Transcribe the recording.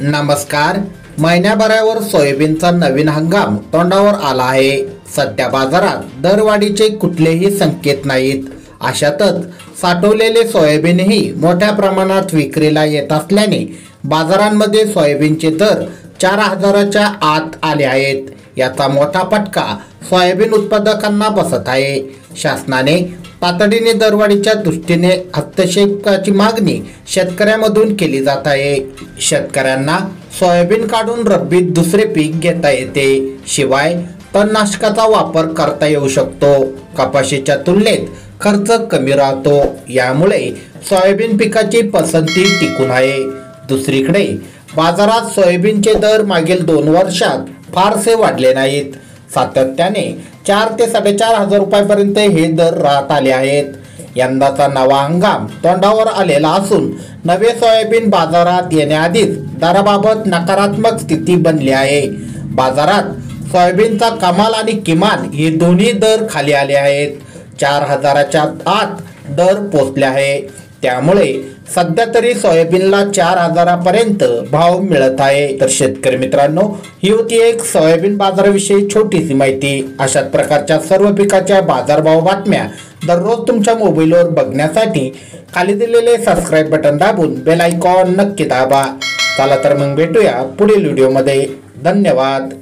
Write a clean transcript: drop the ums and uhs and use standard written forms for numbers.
नमस्कार. महिन्याभरावर सोयाबीनचा नवीन हंगाम तोंडावर आला आहे. सध्या बाजारात दरवाढीचे कुठलेही संकेत नाहीत. अशातच साठवलेले सोयाबीनही मोठ्या प्रमाणात विक्रीला येत असल्याने बाजारांमध्ये सोयाबीनचे दर 4,000च्या आत आले आहेत. याचा मोठा फटका सोयाबीन उत्पादकांना बसत आहे. शासनाने तातडीने दरवाढीच्या दृष्टीने हस्तक्षेपाची मागणी शेतकऱ्यांमधून केली जात आहे. शेतकऱ्यांना सोयाबीन काढून रब्बीत दुसरे पीक घेता येते. शिवाय तणनाशकाचा वापर करता येऊ शकतो. कपाशीच्या तुलनेत खर्च कमी राहतो. यामुळे सोयाबीन पिकाची पसंती टिकून आहे. दुसरीकडे बाजारात सोयाबीनचे दर मागील 2 वर्षात फारसे वाढले नाहीत. सातत्याने 4 ते 4,500 रुपयापर्यंत हे दर राहत आले आहेत. यंदाचा नवा हंगाम तोंडावर आलेला असून नवे सोयाबीन बाजारात येण्याआधीच दराबाबत नकारात्मक स्थिती बनली आहे. बाजारात सोयाबीनचा कमाल आणि किमान हे दोन्ही दर खाली आले आहेत. 4,000च्या आत दर पोचले आहे. त्यामुळे सध्या तरी सोयाबीनला 4,000पर्यंत भाव मिळत आहे. तर शेतकरी मित्रांनो, ही होती एक सोयाबीन बाजाराविषयी छोटीशी माहिती. अशाच प्रकारच्या सर्व पिकाच्या बाजारभाव बातम्या दररोज तुमच्या मोबाईलवर बघण्यासाठी खाली दिलेले सबस्क्राईब बटन दाबून बेल आयकॉन नक्की दाबा. चला तर मग भेटूया पुढील व्हिडिओमध्ये. धन्यवाद.